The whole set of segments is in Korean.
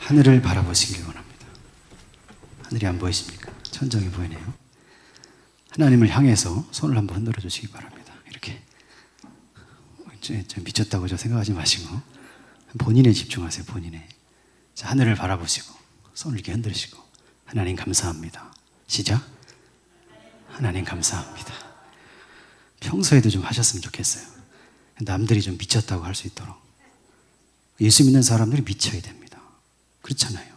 하늘을 바라보시길 원합니다. 하늘이 안 보이십니까? 천정이 보이네요. 하나님을 향해서 손을 한번 흔들어 주시기 바랍니다. 이렇게 미쳤다고 저 생각하지 마시고 본인에 집중하세요. 본인에. 자, 하늘을 바라보시고 손을 이렇게 흔들으시고 하나님 감사합니다. 시작. 하나님 감사합니다. 평소에도 좀 하셨으면 좋겠어요. 남들이 좀 미쳤다고 할 수 있도록. 예수 믿는 사람들이 미쳐야 됩니다. 그렇잖아요.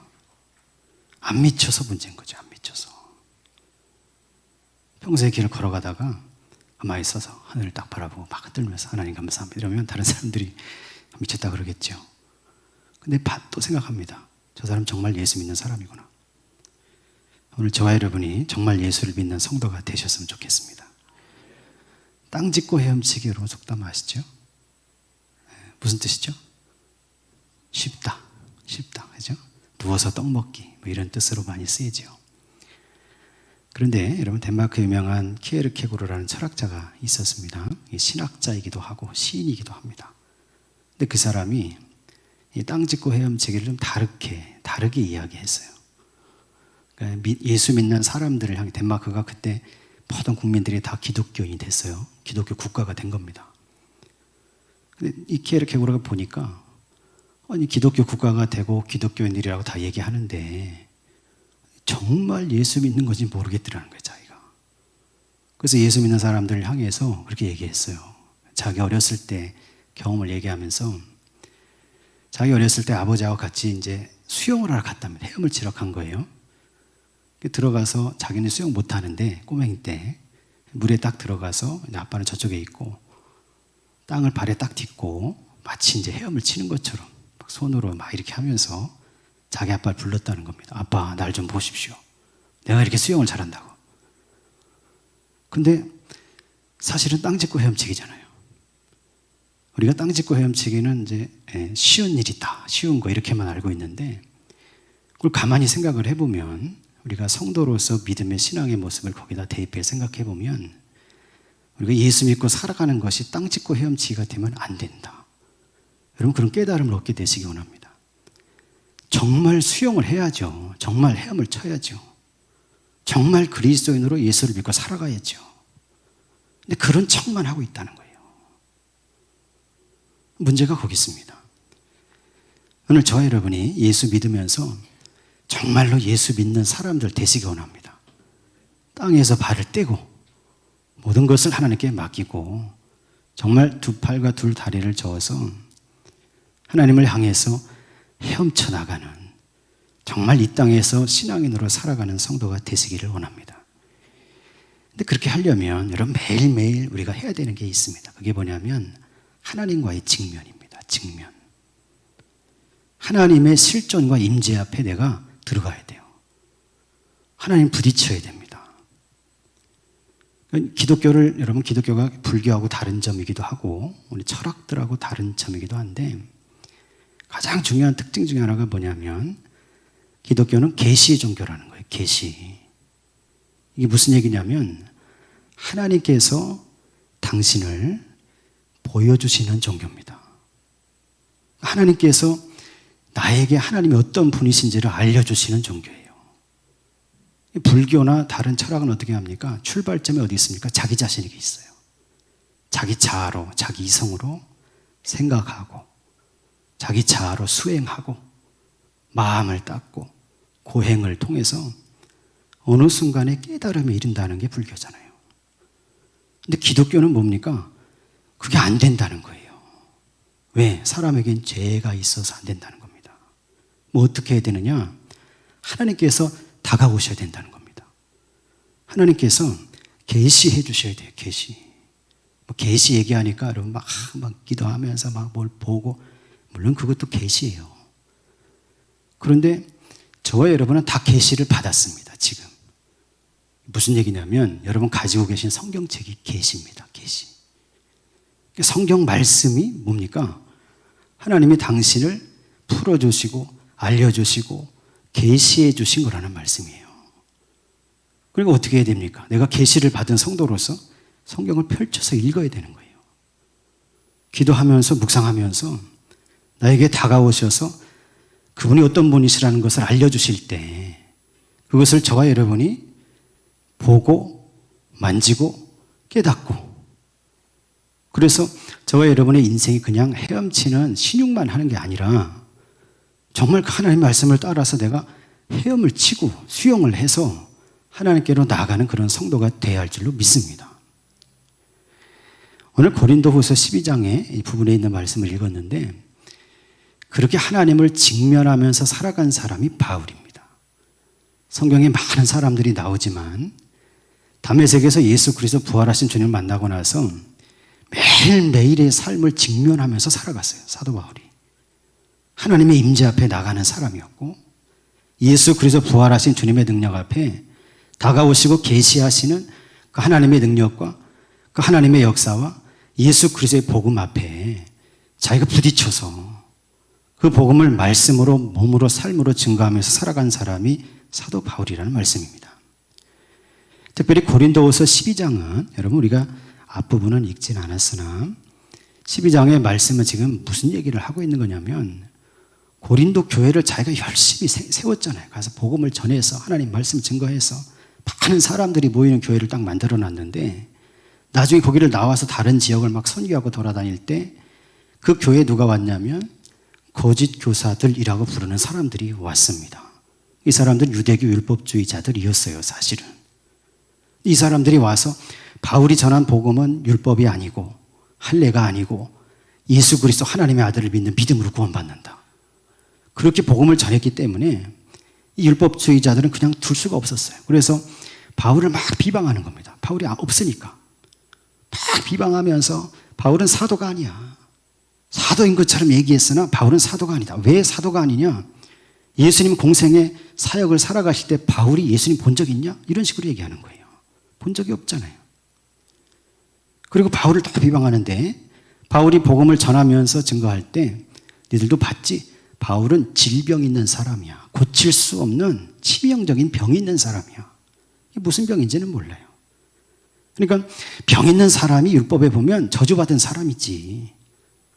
안 미쳐서 문제인 거죠. 안 미쳐서. 평소에 길을 걸어가다가 가만히 서서 하늘을 딱 바라보고 막 흔들면서 하나님 감사합니다 이러면 다른 사람들이 미쳤다 그러겠죠. 근데 또 생각합니다. 저 사람 정말 예수 믿는 사람이구나. 오늘 저와 여러분이 정말 예수를 믿는 성도가 되셨으면 좋겠습니다. 땅 짚고 헤엄치기로 속담 아시죠? 무슨 뜻이죠? 쉽다. 쉽다. 그죠? 누워서 떡 먹기. 뭐 이런 뜻으로 많이 쓰이죠. 그런데 여러분 덴마크 유명한 키에르케고르라는 철학자가 있었습니다. 신학자이기도 하고 시인이기도 합니다. 근데 그 사람이 이 땅 짚고 헤엄치기를 좀 다르게 이야기했어요. 그러니까 예수 믿는 사람들을 향해 덴마크가 그때 모든 국민들이 다 기독교인이 됐어요. 기독교 국가가 된 겁니다. 근데 이 키에르케고르가 보니까 아니 기독교 국가가 되고 기독교인들이라고 다 얘기하는데 정말 예수 믿는 건지 모르겠더라는 거예요, 자기가. 그래서 예수 믿는 사람들을 향해서 그렇게 얘기했어요. 자기 어렸을 때 경험을 얘기하면서 자기 어렸을 때 아버지하고 같이 이제 수영을 하러 갔답니다. 헤엄을 치러 간 거예요. 들어가서 자기는 수영 못 하는데 꼬맹이 때 물에 딱 들어가서 아빠는 저쪽에 있고 땅을 발에 딱 딛고 마치 이제 헤엄을 치는 것처럼 막 손으로 막 이렇게 하면서 자기 아빠를 불렀다는 겁니다. 아빠, 날 좀 보십시오. 내가 이렇게 수영을 잘한다고. 근데 사실은 땅 짚고 헤엄치기잖아요. 우리가 땅 짚고 헤엄치기는 이제 쉬운 일이다. 쉬운 거 이렇게만 알고 있는데 그걸 가만히 생각을 해보면 우리가 성도로서 믿음의 신앙의 모습을 거기다 대입해 생각해 보면 우리가 예수 믿고 살아가는 것이 땅 짚고 헤엄치기가 되면 안 된다. 여러분 그런 깨달음을 얻게 되시기 원합니다. 정말 수영을 해야죠. 정말 헤엄을 쳐야죠. 정말 그리스도인으로 예수를 믿고 살아가야죠. 근데 그런 척만 하고 있다는 거예요. 문제가 거기 있습니다. 오늘 저와 여러분이 예수 믿으면서 정말로 예수 믿는 사람들 되시기 원합니다. 땅에서 발을 떼고 모든 것을 하나님께 맡기고 정말 두 팔과 두 다리를 저어서 하나님을 향해서 헤엄쳐 나가는 정말 이 땅에서 신앙인으로 살아가는 성도가 되시기를 원합니다. 근데 그렇게 하려면 여러분 매일매일 우리가 해야 되는 게 있습니다. 그게 뭐냐면 하나님과의 직면입니다. 직면. 하나님의 실존과 임재 앞에 내가 들어가야 돼요. 하나님 부딪혀야 됩니다. 기독교를 여러분 기독교가 불교하고 다른 점이기도 하고 우리 철학들하고 다른 점이기도 한데 가장 중요한 특징 중에 하나가 뭐냐면 기독교는 계시의 종교라는 거예요. 계시. 이게 무슨 얘기냐면 하나님께서 당신을 보여주시는 종교입니다. 하나님께서 나에게 하나님이 어떤 분이신지를 알려주시는 종교예요. 불교나 다른 철학은 어떻게 합니까? 출발점이 어디 있습니까? 자기 자신에게 있어요. 자기 자아로, 자기 이성으로 생각하고 자기 자아로 수행하고 마음을 닦고 고행을 통해서 어느 순간에 깨달음에 이른다는 게 불교잖아요. 근데 기독교는 뭡니까? 그게 안 된다는 거예요. 왜? 사람에겐 죄가 있어서 안 된다는 겁니다. 뭐 어떻게 해야 되느냐? 하나님께서 다가오셔야 된다는 겁니다. 하나님께서 계시해 주셔야 돼요. 계시. 뭐 계시 얘기하니까 여러분 막 기도하면서 막 뭘 보고 물론 그것도 계시예요. 그런데 저와 여러분은 다 계시를 받았습니다. 지금. 무슨 얘기냐면 여러분 가지고 계신 성경책이 계시입니다. 계시. 성경 말씀이 뭡니까? 하나님이 당신을 풀어주시고 알려주시고 계시해 주신 거라는 말씀이에요. 그리고 어떻게 해야 됩니까? 내가 계시를 받은 성도로서 성경을 펼쳐서 읽어야 되는 거예요. 기도하면서 묵상하면서 나에게 다가오셔서 그분이 어떤 분이시라는 것을 알려주실 때 그것을 저와 여러분이 보고 만지고 깨닫고, 그래서 저와 여러분의 인생이 그냥 헤엄치는 신용만 하는 게 아니라 정말 하나님의 말씀을 따라서 내가 헤엄을 치고 수영을 해서 하나님께로 나아가는 그런 성도가 되어야 할 줄로 믿습니다. 오늘 고린도후서 12장의 이 부분에 있는 말씀을 읽었는데 그렇게 하나님을 직면하면서 살아간 사람이 바울입니다. 성경에 많은 사람들이 나오지만 담에색에서 예수 그리스도 부활하신 주님을 만나고 나서 매일매일의 삶을 직면하면서 살아갔어요. 사도 바울이. 하나님의 임재 앞에 나가는 사람이었고 예수 그리스도 부활하신 주님의 능력 앞에 다가오시고 계시하시는 그 하나님의 능력과 그 하나님의 역사와 예수 그리스도의 복음 앞에 자기가 부딪혀서 그 복음을 말씀으로 몸으로 삶으로 증거하면서 살아간 사람이 사도 바울이라는 말씀입니다. 특별히 고린도후서 12장은 여러분 우리가 앞부분은 읽진 않았으나 12장의 말씀은 지금 무슨 얘기를 하고 있는 거냐면 고린도 교회를 자기가 열심히 세웠잖아요. 가서 복음을 전해서 하나님 말씀 증거해서 많은 사람들이 모이는 교회를 딱 만들어 놨는데 나중에 거기를 나와서 다른 지역을 막 선교하고 돌아다닐 때 그 교회에 누가 왔냐면 거짓 교사들이라고 부르는 사람들이 왔습니다. 이 사람들은 유대교 율법주의자들이었어요. 사실은. 이 사람들이 와서 바울이 전한 복음은 율법이 아니고 할례가 아니고 예수 그리스도 하나님의 아들을 믿는 믿음으로 구원받는다. 그렇게 복음을 전했기 때문에 이 율법주의자들은 그냥 둘 수가 없었어요. 그래서 바울을 막 비방하는 겁니다. 바울이 없으니까. 막 비방하면서 바울은 사도가 아니야. 사도인 것처럼 얘기했으나 바울은 사도가 아니다. 왜 사도가 아니냐? 예수님 공생의 사역을 살아가실 때 바울이 예수님 본 적 있냐? 이런 식으로 얘기하는 거예요. 본 적이 없잖아요. 그리고 바울을 다 비방하는데 바울이 복음을 전하면서 증거할 때 니들도 봤지? 바울은 질병 있는 사람이야. 고칠 수 없는 치명적인 병이 있는 사람이야. 이게 무슨 병인지는 몰라요. 그러니까 병 있는 사람이 율법에 보면 저주받은 사람이지.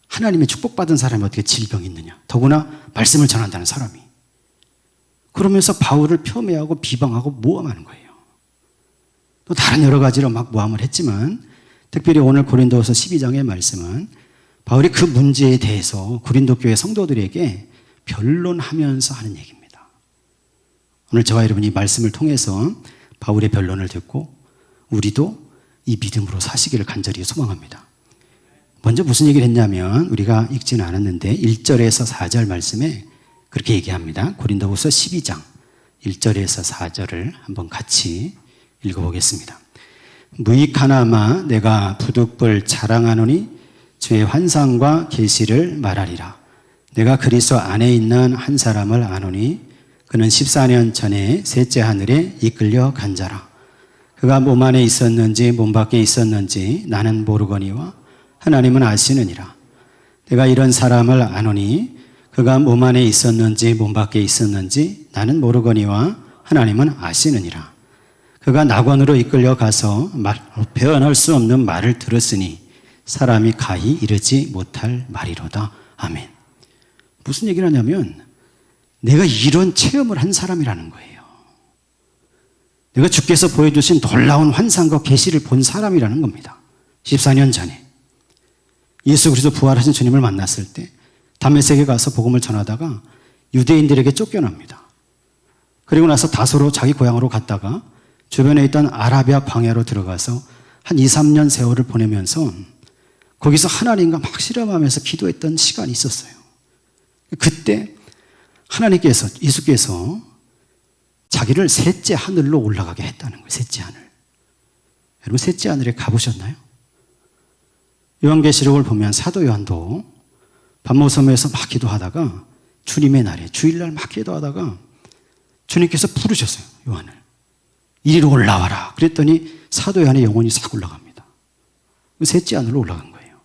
하나님의 축복받은 사람이 어떻게 질병이 있느냐. 더구나 말씀을 전한다는 사람이. 그러면서 바울을 폄훼하고 비방하고 모함하는 거예요. 또 다른 여러 가지로 막 모함을 했지만 특별히 오늘 고린도후서 12장의 말씀은 바울이 그 문제에 대해서 고린도 교회 성도들에게 변론하면서 하는 얘기입니다. 오늘 저와 여러분이 이 말씀을 통해서 바울의 변론을 듣고 우리도 이 믿음으로 사시기를 간절히 소망합니다. 먼저 무슨 얘기를 했냐면 우리가 읽지는 않았는데 1절에서 4절 말씀에 그렇게 얘기합니다. 고린도후서 12장 1절에서 4절을 한번 같이 읽어보겠습니다. 무익하나마 내가 부득불 자랑하노니 주의 환상과 계시를 말하리라. 내가 그리스도 안에 있는 한 사람을 아노니 그는 14년 전에 셋째 하늘에 이끌려 간 자라. 그가 몸 안에 있었는지 몸 밖에 있었는지 나는 모르거니와 하나님은 아시느니라. 내가 이런 사람을 아노니 그가 몸 안에 있었는지 몸 밖에 있었는지 나는 모르거니와 하나님은 아시느니라. 그가 낙원으로 이끌려 가서 표현할 수 없는 말을 들었으니 사람이 가히 이르지 못할 말이로다. 아멘. 무슨 얘기를 하냐면 내가 이런 체험을 한 사람이라는 거예요. 내가 주께서 보여주신 놀라운 환상과 계시를 본 사람이라는 겁니다. 14년 전에 예수 그리스도 부활하신 주님을 만났을 때 담메색에 가서 복음을 전하다가 유대인들에게 쫓겨납니다. 그리고 나서 다소로 자기 고향으로 갔다가 주변에 있던 아라비아 광야로 들어가서 한 2, 3년 세월을 보내면서 거기서 하나님과 막 실험하면서 기도했던 시간이 있었어요. 그때 하나님께서 예수께서 자기를 셋째 하늘로 올라가게 했다는 거예요. 셋째 하늘. 여러분 셋째 하늘에 가보셨나요? 요한계시록을 보면 사도 요한도 밤모섬에서 막 기도하다가 주님의 날에 주일날 막 기도하다가 주님께서 부르셨어요. 요한을. 이리로 올라와라. 그랬더니 사도 요한의 영혼이 싹 올라갑니다. 셋째 하늘로 올라간 거예요.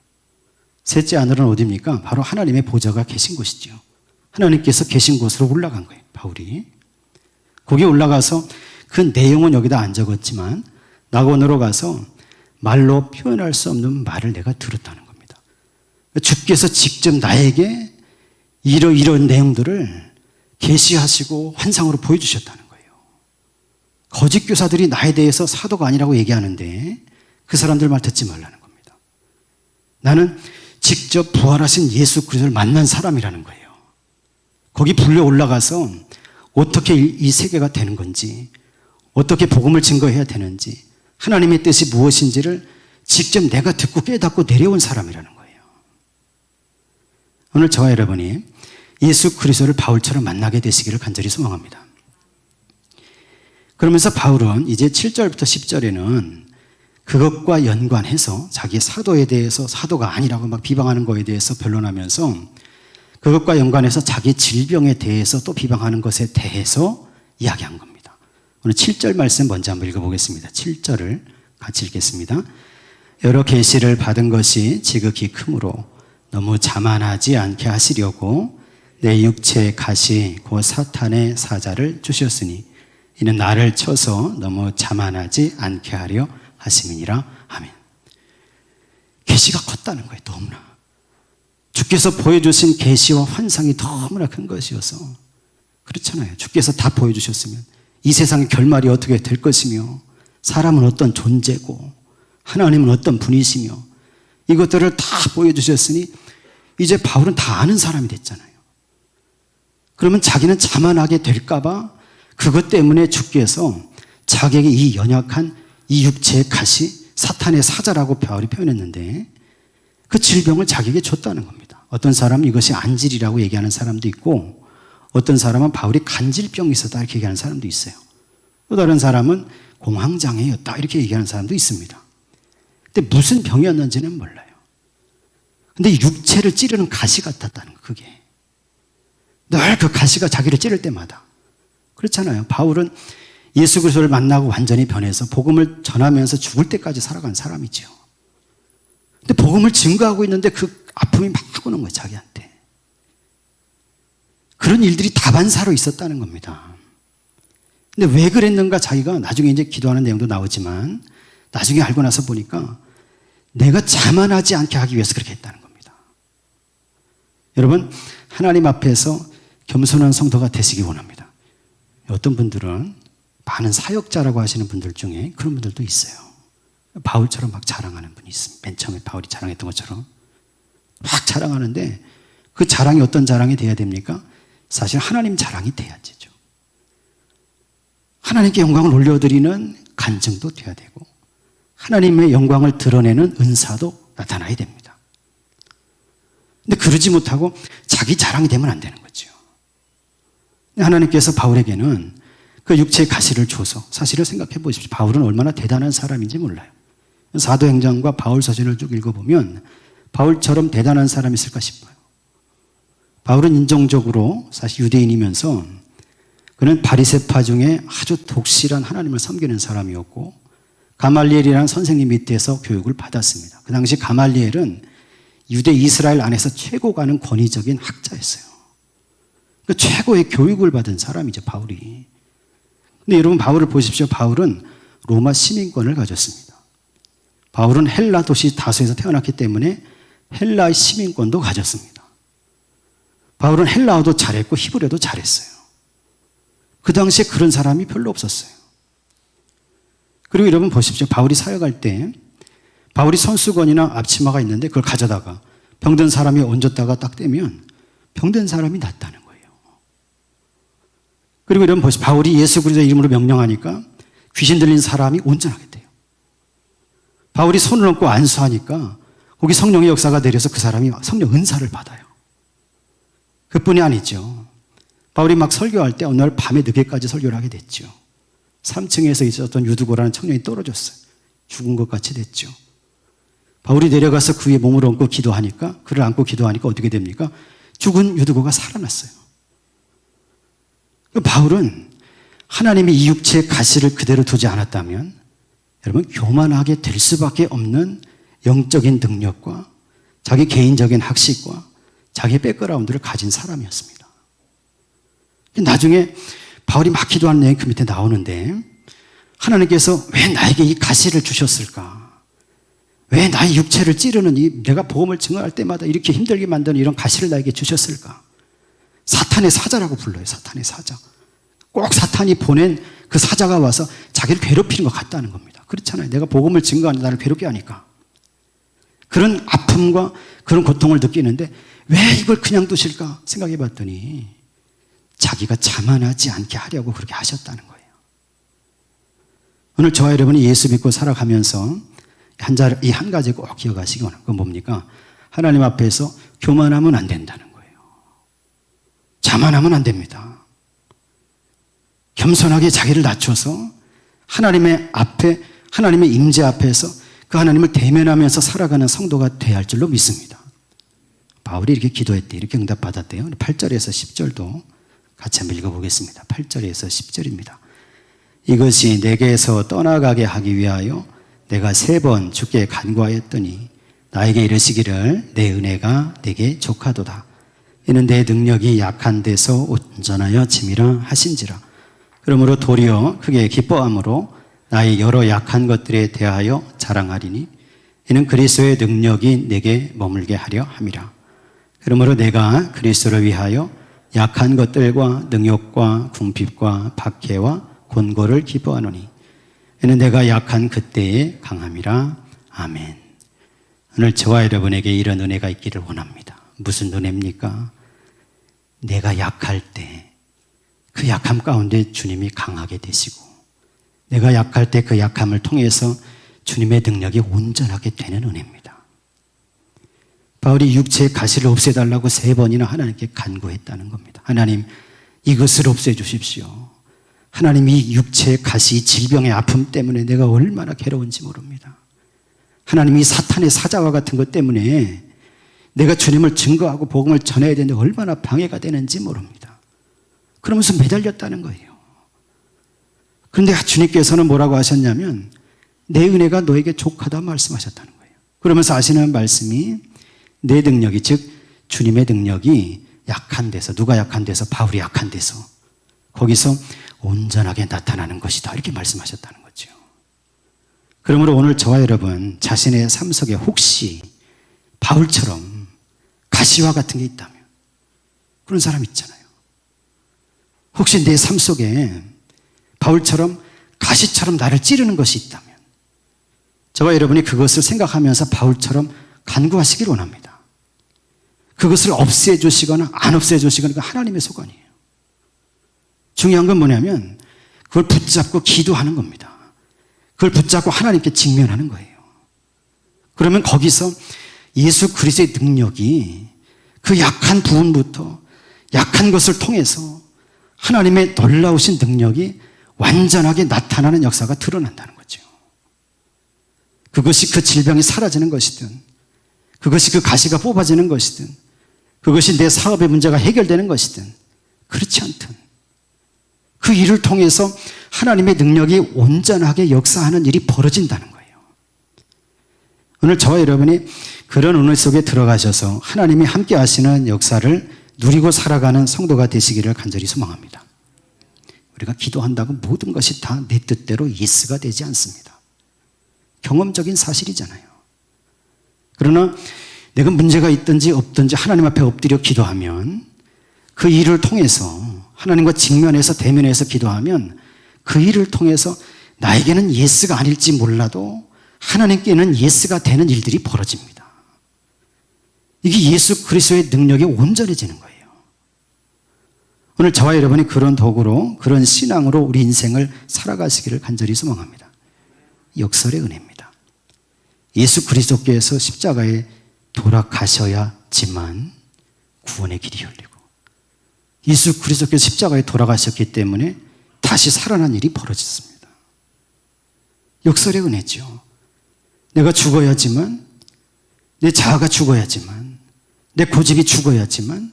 셋째 하늘은 어디입니까? 바로 하나님의 보좌가 계신 곳이죠. 하나님께서 계신 곳으로 올라간 거예요. 바울이. 거기 올라가서 그 내용은 여기다 안 적었지만 낙원으로 가서 말로 표현할 수 없는 말을 내가 들었다는 겁니다. 주께서 직접 나에게 이런 내용들을 계시하시고 환상으로 보여주셨다는 거예요. 거짓 교사들이 나에 대해서 사도가 아니라고 얘기하는데 그 사람들 말 듣지 말라는 겁니다. 나는 직접 부활하신 예수 그리스도를 만난 사람이라는 거예요. 거기 불려 올라가서 어떻게 이 세계가 되는 건지, 어떻게 복음을 증거해야 되는지, 하나님의 뜻이 무엇인지를 직접 내가 듣고 깨닫고 내려온 사람이라는 거예요. 오늘 저와 여러분이 예수 그리스도를 바울처럼 만나게 되시기를 간절히 소망합니다. 그러면서 바울은 이제 7절부터 10절에는 그것과 연관해서 자기의 사도에 대해서 사도가 아니라고 막 비방하는 거에 대해서 변론하면서 그것과 연관해서 자기의 질병에 대해서 또 비방하는 것에 대해서 이야기한 겁니다. 오늘 7절 말씀 먼저 한번 읽어보겠습니다. 7절을 같이 읽겠습니다. 여러 계시를 받은 것이 지극히 크므로 너무 자만하지 않게 하시려고 내 육체의 가시 곧 사탄의 사자를 주셨으니 이는 나를 쳐서 너무 자만하지 않게 하려 하심이니라. 아멘. 계시가 컸다는 거예요. 너무나. 주께서 보여주신 계시와 환상이 너무나 큰 것이어서 그렇잖아요. 주께서 다 보여주셨으면 이 세상의 결말이 어떻게 될 것이며 사람은 어떤 존재고 하나님은 어떤 분이시며 이것들을 다 보여주셨으니 이제 바울은 다 아는 사람이 됐잖아요. 그러면 자기는 자만하게 될까봐 그것 때문에 주께서 자기에게 이 연약한 이 육체의 가시 사탄의 사자라고 바울이 표현했는데 그 질병을 자기에게 줬다는 겁니다. 어떤 사람은 이것이 안질이라고 얘기하는 사람도 있고 어떤 사람은 바울이 간질병이 있었다 이렇게 얘기하는 사람도 있어요. 또 다른 사람은 공황장애였다 이렇게 얘기하는 사람도 있습니다. 근데 무슨 병이었는지는 몰라요. 근데 육체를 찌르는 가시 같았다는 거 그게. 늘 그 가시가 자기를 찌를 때마다. 그렇잖아요. 바울은 예수 그리스도를 만나고 완전히 변해서 복음을 전하면서 죽을 때까지 살아간 사람이죠. 근데 복음을 증거하고 있는데 그 아픔이 막 오는 거예요, 자기한테. 그런 일들이 다반사로 있었다는 겁니다. 근데 왜 그랬는가 자기가 나중에 이제 기도하는 내용도 나오지만 나중에 알고 나서 보니까 내가 자만하지 않게 하기 위해서 그렇게 했다는 겁니다. 여러분, 하나님 앞에서 겸손한 성도가 되시기 원합니다. 어떤 분들은 많은 사역자라고 하시는 분들 중에 그런 분들도 있어요. 바울처럼 막 자랑하는 분이 있습니다. 맨 처음에 바울이 자랑했던 것처럼 막 자랑하는데 그 자랑이 어떤 자랑이 돼야 됩니까? 사실 하나님 자랑이 돼야지죠. 하나님께 영광을 올려드리는 간증도 돼야 되고 하나님의 영광을 드러내는 은사도 나타나야 됩니다. 근데 그러지 못하고 자기 자랑이 되면 안 되는 거죠. 하나님께서 바울에게는 그 육체의 가시를 줘서 사실을 생각해 보십시오. 바울은 얼마나 대단한 사람인지 몰라요. 사도행전과 바울서신을 쭉 읽어보면 바울처럼 대단한 사람이 있을까 싶어요. 바울은 인종적으로 사실 유대인이면서 그는 바리새파 중에 아주 독실한 하나님을 섬기는 사람이었고 가말리엘이라는 선생님 밑에서 교육을 받았습니다. 그 당시 가말리엘은 유대 이스라엘 안에서 최고 가는 권위적인 학자였어요. 그 최고의 교육을 받은 사람이죠, 바울이. 근데 여러분 바울을 보십시오. 바울은 로마 시민권을 가졌습니다. 바울은 헬라 도시 다소에서 태어났기 때문에 헬라의 시민권도 가졌습니다. 바울은 헬라어도 잘했고 히브리어도 잘했어요. 그 당시에 그런 사람이 별로 없었어요. 그리고 여러분 보십시오. 바울이 사역할 때 바울이 손수건이나 앞치마가 있는데 그걸 가져다가 병든 사람이 얹었다가 딱 떼면 병든 사람이 낫다는 거예요. 그리고 여러분 보십시오. 바울이 예수 그리스도 이름으로 명령하니까 귀신 들린 사람이 온전하게 돼요. 바울이 손을 얹고 안수하니까 거기 성령의 역사가 내려서 그 사람이 성령 은사를 받아요. 그뿐이 아니죠. 바울이 막 설교할 때 어느 날 밤에 늦게까지 설교를 하게 됐죠. 3층에서 있었던 유두고라는 청년이 떨어졌어요. 죽은 것 같이 됐죠. 바울이 내려가서 그 위에 몸을 얹고 기도하니까 그를 안고 기도하니까 어떻게 됩니까? 죽은 유두고가 살아났어요. 바울은 하나님이 이 육체의 가시를 그대로 두지 않았다면 여러분 교만하게 될 수밖에 없는 영적인 능력과 자기 개인적인 학식과 자기 백그라운드를 가진 사람이었습니다. 나중에 바울이 막 기도하는 내용이 그 밑에 나오는데 하나님께서 왜 나에게 이 가시를 주셨을까? 왜 나의 육체를 찌르는 내가 복음을 증거할 때마다 이렇게 힘들게 만드는 이런 가시를 나에게 주셨을까? 사탄의 사자라고 불러요. 사탄의 사자. 꼭 사탄이 보낸 그 사자가 와서 자기를 괴롭히는 것 같다는 겁니다. 그렇잖아요. 내가 복음을 증거하는 나를 괴롭게 하니까. 그런 아픔과 그런 고통을 느끼는데 왜 이걸 그냥 두실까 생각해 봤더니 자기가 자만하지 않게 하려고 그렇게 하셨다는 거예요. 오늘 저와 여러분이 예수 믿고 살아가면서 이 한 가지 꼭 기억하시기 원합니다. 그건 뭡니까? 하나님 앞에서 교만하면 안 된다는 거예요. 자만하면 안 됩니다. 겸손하게 자기를 낮춰서 하나님의 앞에, 하나님의 임재 앞에서 그 하나님을 대면하면서 살아가는 성도가 되어야 할 줄로 믿습니다. 바울이 이렇게 기도했대, 이렇게 응답받았대요. 8절에서 10절도 같이 한번 읽어보겠습니다. 8절에서 10절입니다. 이것이 내게서 떠나가게 하기 위하여 내가 3번 주께 간구하였더니 나에게 이르시기를 내 은혜가 내게 족하도다. 이는 내 능력이 약한 데서 온전하여 짐이라 하신지라. 그러므로 도리어 크게 기뻐함으로 나의 여러 약한 것들에 대하여 자랑하리니 이는 그리스도의 능력이 내게 머물게 하려 함이라. 그러므로 내가 그리스도를 위하여 약한 것들과 능욕과 궁핍과 박해와 곤고를 기뻐하노니 이는 내가 약한 그때에 강함이라. 아멘. 오늘 저와 여러분에게 이런 은혜가 있기를 원합니다. 무슨 은혜입니까? 내가 약할 때 그 약함 가운데 주님이 강하게 되시고 내가 약할 때 그 약함을 통해서 주님의 능력이 온전하게 되는 은혜입니다. 바울이 육체의 가시를 없애달라고 3번이나 하나님께 간구했다는 겁니다. 하나님, 이것을 없애주십시오. 하나님, 이 육체의 가시, 질병의 아픔 때문에 내가 얼마나 괴로운지 모릅니다. 하나님, 이 사탄의 사자와 같은 것 때문에 내가 주님을 증거하고 복음을 전해야 되는데 얼마나 방해가 되는지 모릅니다. 그러면서 매달렸다는 거예요. 그런데 주님께서는 뭐라고 하셨냐면 내 은혜가 너에게 족하다 말씀하셨다는 거예요. 그러면서 하시는 말씀이 내 능력이, 즉 주님의 능력이 약한 데서, 누가 약한 데서? 바울이 약한 데서 거기서 온전하게 나타나는 것이다, 이렇게 말씀하셨다는 거죠. 그러므로 오늘 저와 여러분 자신의 삶 속에 혹시 바울처럼 가시와 같은 게 있다면, 그런 사람 있잖아요. 혹시 내 삶 속에 바울처럼 가시처럼 나를 찌르는 것이 있다면 저와 여러분이 그것을 생각하면서 바울처럼 간구하시길 원합니다. 그것을 없애주시거나 안 없애주시거나 하나님의 소관이에요. 중요한 건 뭐냐면 그걸 붙잡고 기도하는 겁니다. 그걸 붙잡고 하나님께 직면하는 거예요. 그러면 거기서 예수 그리스도의 능력이 그 약한 부분부터 약한 것을 통해서 하나님의 놀라우신 능력이 완전하게 나타나는 역사가 드러난다는 거죠. 그것이 그 질병이 사라지는 것이든, 그것이 그 가시가 뽑아지는 것이든, 그것이 내 사업의 문제가 해결되는 것이든, 그렇지 않든 그 일을 통해서 하나님의 능력이 온전하게 역사하는 일이 벌어진다는 거예요. 오늘 저와 여러분이 그런 은혜 속에 들어가셔서 하나님이 함께 하시는 역사를 누리고 살아가는 성도가 되시기를 간절히 소망합니다. 우리가 기도한다고 모든 것이 다 내 뜻대로 예스가 되지 않습니다. 경험적인 사실이잖아요. 그러나 내가 문제가 있든지 없든지 하나님 앞에 엎드려 기도하면, 그 일을 통해서 하나님과 직면해서 대면해서 기도하면 그 일을 통해서 나에게는 예스가 아닐지 몰라도 하나님께는 예스가 되는 일들이 벌어집니다. 이게 예수 그리스도의 능력이 온전해지는 거예요. 오늘 저와 여러분이 그런 도구로, 그런 신앙으로 우리 인생을 살아가시기를 간절히 소망합니다. 역설의 은혜입니다. 예수 그리스도께서 십자가에 돌아가셔야지만 구원의 길이 열리고, 예수 그리스도께서 십자가에 돌아가셨기 때문에 다시 살아난 일이 벌어졌습니다. 역설의 은혜죠. 내가 죽어야지만, 내 자아가 죽어야지만, 내 고집이 죽어야지만,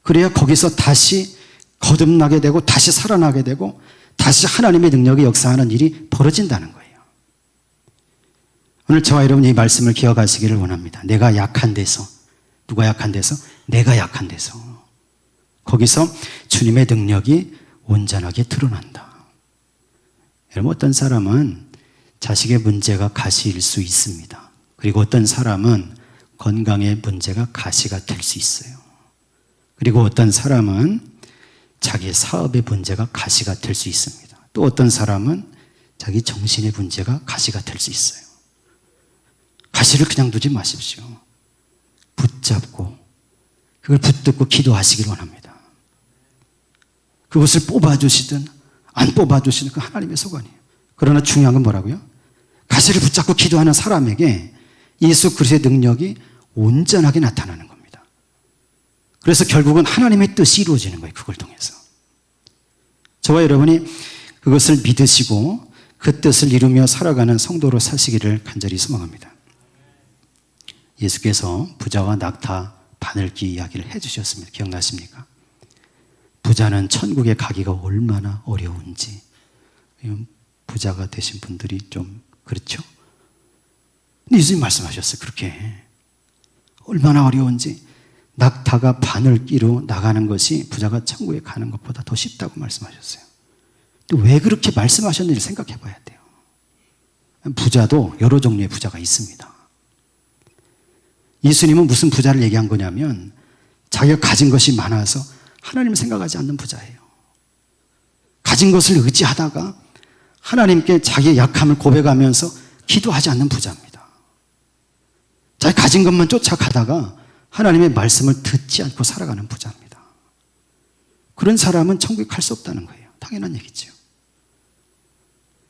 그래야 거기서 다시 거듭나게 되고 다시 살아나게 되고 다시 하나님의 능력이 역사하는 일이 벌어진다는 거예요. 오늘 저와 여러분이 이 말씀을 기억하시기를 원합니다. 내가 약한 데서, 누가 약한 데서? 내가 약한 데서 거기서 주님의 능력이 온전하게 드러난다. 여러분, 어떤 사람은 자식의 문제가 가시일 수 있습니다. 그리고 어떤 사람은 건강의 문제가 가시가 될 수 있어요. 그리고 어떤 사람은 자기 사업의 문제가 가시가 될 수 있습니다. 또 어떤 사람은 자기 정신의 문제가 가시가 될 수 있어요. 가시를 그냥 두지 마십시오. 붙잡고 그걸 붙들고 기도하시길 원합니다. 그것을 뽑아주시든 안 뽑아주시든 그 하나님의 소관이에요. 그러나 중요한 건 뭐라고요? 가시를 붙잡고 기도하는 사람에게 예수 그리스도의 능력이 온전하게 나타나는 겁니다. 그래서 결국은 하나님의 뜻이 이루어지는 거예요. 그걸 통해서. 저와 여러분이 그것을 믿으시고 그 뜻을 이루며 살아가는 성도로 사시기를 간절히 소망합니다. 예수께서 부자와 낙타 바늘기 이야기를 해주셨습니다. 기억나십니까? 부자는 천국에 가기가 얼마나 어려운지. 부자가 되신 분들이 좀 그렇죠? 근데 예수님 말씀하셨어요. 그렇게 얼마나 어려운지. 낙타가 바늘기로 나가는 것이 부자가 천국에 가는 것보다 더 쉽다고 말씀하셨어요. 또 왜 그렇게 말씀하셨는지 생각해 봐야 돼요. 부자도 여러 종류의 부자가 있습니다. 예수님은 무슨 부자를 얘기한 거냐면 자기가 가진 것이 많아서 하나님을 생각하지 않는 부자예요. 가진 것을 의지하다가 하나님께 자기의 약함을 고백하면서 기도하지 않는 부자입니다. 자기 가진 것만 쫓아가다가 하나님의 말씀을 듣지 않고 살아가는 부자입니다. 그런 사람은 천국에 갈 수 없다는 거예요. 당연한 얘기죠.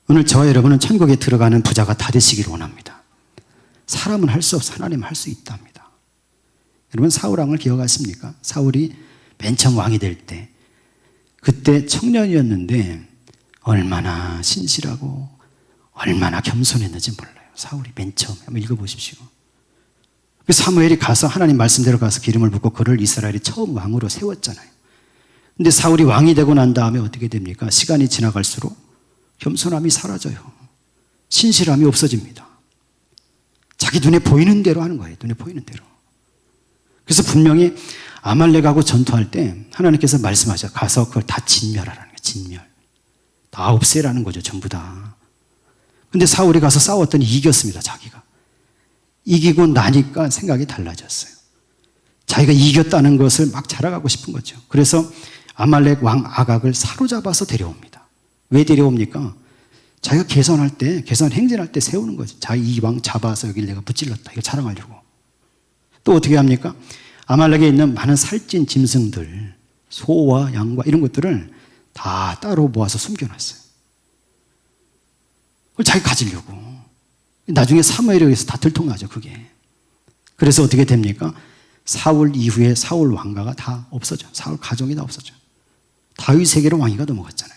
오늘 저와 여러분은 천국에 들어가는 부자가 다 되시기를 원합니다. 사람은 할 수 없어 하나님은 할 수 있답니다. 여러분 사울 왕을 기억하십니까? 사울이 맨 처음 왕이 될 때 그때 청년이었는데 얼마나 신실하고 얼마나 겸손했는지 몰라요. 사울이 맨 처음 한번 읽어보십시오. 사무엘이 가서 하나님 말씀대로 가서 기름을 붓고 그를 이스라엘이 처음 왕으로 세웠잖아요. 근데 사울이 왕이 되고 난 다음에 어떻게 됩니까? 시간이 지나갈수록 겸손함이 사라져요. 신실함이 없어집니다. 자기 눈에 보이는 대로 하는 거예요. 눈에 보이는 대로. 그래서 분명히 아말렉하고 전투할 때 하나님께서 말씀하셔. 가서 그걸 다 진멸하라는 거예요. 진멸. 다 없애라는 거죠. 전부 다. 근데 사울이 가서 싸웠더니 이겼습니다. 자기가. 이기고 나니까 생각이 달라졌어요. 자기가 이겼다는 것을 막 자랑하고 싶은 거죠. 그래서 아말렉 왕 아각을 사로잡아서 데려옵니다. 왜 데려옵니까? 자기가 계산 행진할 때 세우는 거죠. 자기 이 왕 잡아서 여기를 내가 무찔렀다. 이거 자랑하려고. 또 어떻게 합니까? 아말렉에 있는 많은 살찐 짐승들, 소와 양과 이런 것들을 다 따로 모아서 숨겨놨어요. 그걸 자기 가지려고. 나중에 사무엘에 의해서 다 들통나죠, 그게. 그래서 어떻게 됩니까? 사울 이후에 사울 왕가가 다 없어져. 사울 가족이 다 없어져. 다윗에게로 왕위가 넘어갔잖아요.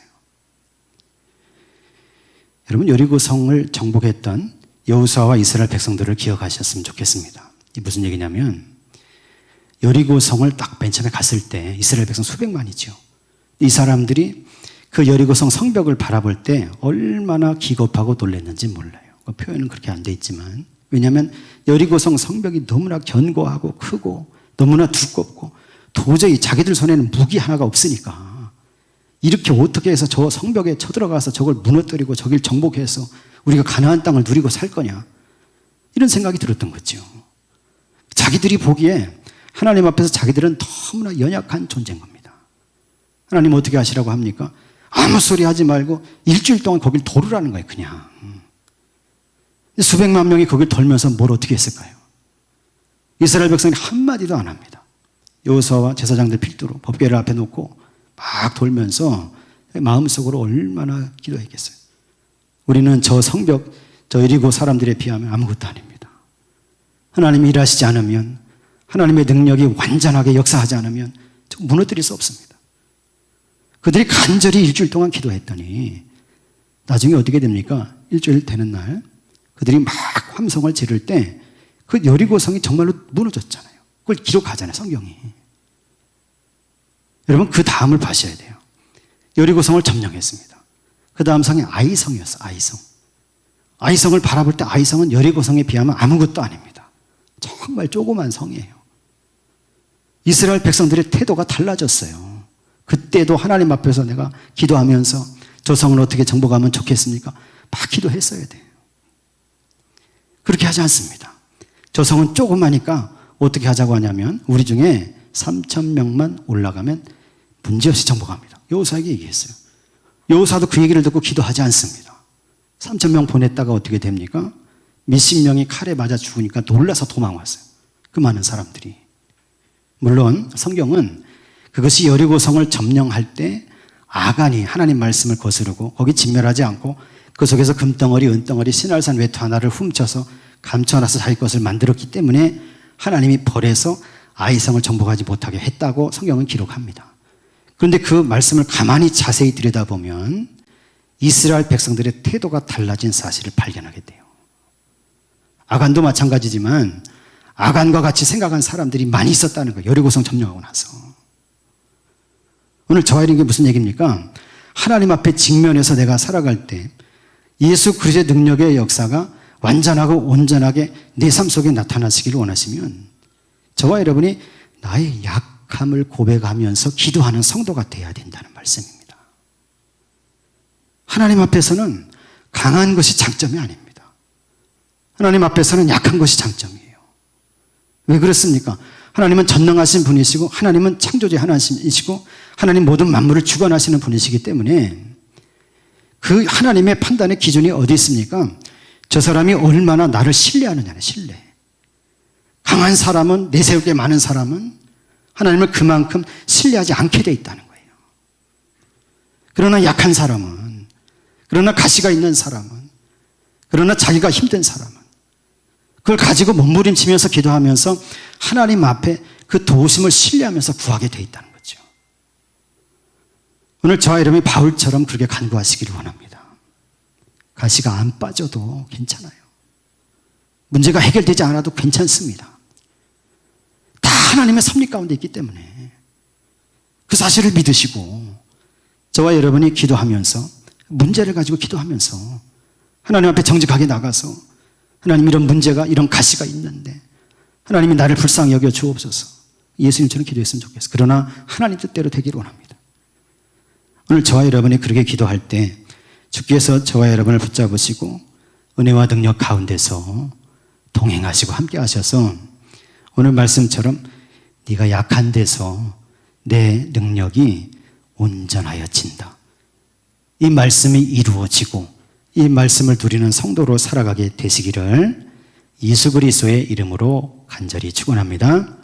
여러분 여리고성을 정복했던 여호수아와 이스라엘 백성들을 기억하셨으면 좋겠습니다. 이게 무슨 얘기냐면 여리고성을 딱 맨 처음에 갔을 때 이스라엘 백성 수백만이죠. 이 사람들이 그 여리고성 성벽을 바라볼 때 얼마나 기겁하고 놀랐는지 몰라요. 그 표현은 그렇게 안 돼 있지만 왜냐하면 여리고성 성벽이 너무나 견고하고 크고 너무나 두껍고 도저히 자기들 손에는 무기 하나가 없으니까 이렇게 어떻게 해서 저 성벽에 쳐들어가서 저걸 무너뜨리고 저길 정복해서 우리가 가나안 땅을 누리고 살 거냐 이런 생각이 들었던 거죠. 자기들이 보기에 하나님 앞에서 자기들은 너무나 연약한 존재인 겁니다. 하나님 어떻게 하시라고 합니까? 아무 소리 하지 말고 일주일 동안 거길 돌으라는 거예요. 그냥 수백만 명이 거길 돌면서 뭘 어떻게 했을까요? 이스라엘 백성이 한마디도 안 합니다. 여호수아와 제사장들 필두로 법궤를 앞에 놓고 막 돌면서 마음속으로 얼마나 기도했겠어요. 우리는 저 성벽, 저 여리고 사람들에 비하면 아무것도 아닙니다. 하나님이 일하시지 않으면 하나님의 능력이 완전하게 역사하지 않으면 무너뜨릴 수 없습니다. 그들이 간절히 일주일 동안 기도했더니 나중에 어떻게 됩니까? 일주일 되는 날 그들이 막 함성을 지를 때 그 여리고성이 정말로 무너졌잖아요. 그걸 기록하잖아요. 성경이. 여러분 그 다음을 봐셔야 돼요. 여리고성을 점령했습니다. 그 다음 성이 아이성이었어요. 아이성. 아이성을 바라볼 때 아이성은 여리고성에 비하면 아무것도 아닙니다. 정말 조그만 성이에요. 이스라엘 백성들의 태도가 달라졌어요. 그때도 하나님 앞에서 내가 기도하면서 저 성을 어떻게 정복하면 좋겠습니까? 막 기도했어야 돼요. 그렇게 하지 않습니다. 저 성은 조그마니까 어떻게 하자고 하냐면 우리 중에 3,000명만 올라가면 문제없이 정복합니다. 여호사에게 얘기했어요. 여호사도 그 얘기를 듣고 기도하지 않습니다. 3,000명 보냈다가 어떻게 됩니까? 몇십 명이 칼에 맞아 죽으니까 놀라서 도망왔어요. 그 많은 사람들이. 물론 성경은 그것이 여리고성을 점령할 때 아간이 하나님 말씀을 거스르고 거기 진멸하지 않고 그 속에서 금덩어리, 은덩어리, 신할산 외투 하나를 훔쳐서 감춰놔서 자기 것을 만들었기 때문에 하나님이 벌해서 아이성을 정복하지 못하게 했다고 성경은 기록합니다. 그런데 그 말씀을 가만히 자세히 들여다보면 이스라엘 백성들의 태도가 달라진 사실을 발견하게 돼요. 아간도 마찬가지지만 아간과 같이 생각한 사람들이 많이 있었다는 거예요. 여리고성 점령하고 나서. 오늘 저와 이런 게 무슨 얘기입니까? 하나님 앞에 직면해서 내가 살아갈 때 예수 그리스도의 능력의 역사가 완전하고 온전하게 내 삶 속에 나타나시기를 원하시면 저와 여러분이 나의 약함을 고백하면서 기도하는 성도가 되어야 된다는 말씀입니다. 하나님 앞에서는 강한 것이 장점이 아닙니다. 하나님 앞에서는 약한 것이 장점이에요. 왜 그렇습니까? 하나님은 전능하신 분이시고 하나님은 창조주의 하나님이시고 하나님 모든 만물을 주관하시는 분이시기 때문에 그 하나님의 판단의 기준이 어디 있습니까? 저 사람이 얼마나 나를 신뢰하느냐는 신뢰. 강한 사람은, 내세울 게 많은 사람은 하나님을 그만큼 신뢰하지 않게 돼 있다는 거예요. 그러나 약한 사람은, 그러나 가시가 있는 사람은, 그러나 자기가 힘든 사람은 그걸 가지고 몸부림치면서 기도하면서 하나님 앞에 그 도우심을 신뢰하면서 구하게 돼 있다는 거죠. 오늘 저와 여러분이 바울처럼 그렇게 간구하시기를 원합니다. 가시가 안 빠져도 괜찮아요. 문제가 해결되지 않아도 괜찮습니다. 다 하나님의 섭리 가운데 있기 때문에 그 사실을 믿으시고 저와 여러분이 기도하면서 문제를 가지고 기도하면서 하나님 앞에 정직하게 나가서 하나님 이런 문제가 이런 가시가 있는데 하나님이 나를 불쌍히 여겨 주옵소서. 예수님처럼 기도했으면 좋겠어요. 그러나 하나님 뜻대로 되기를 원합니다. 오늘 저와 여러분이 그렇게 기도할 때 주께서 저와 여러분을 붙잡으시고 은혜와 능력 가운데서 동행하시고 함께 하셔서 오늘 말씀처럼 네가 약한 데서 내 능력이 온전하여진다. 이 말씀이 이루어지고 이 말씀을 누리는 성도로 살아가게 되시기를 예수 그리스도의 이름으로 간절히 축원합니다.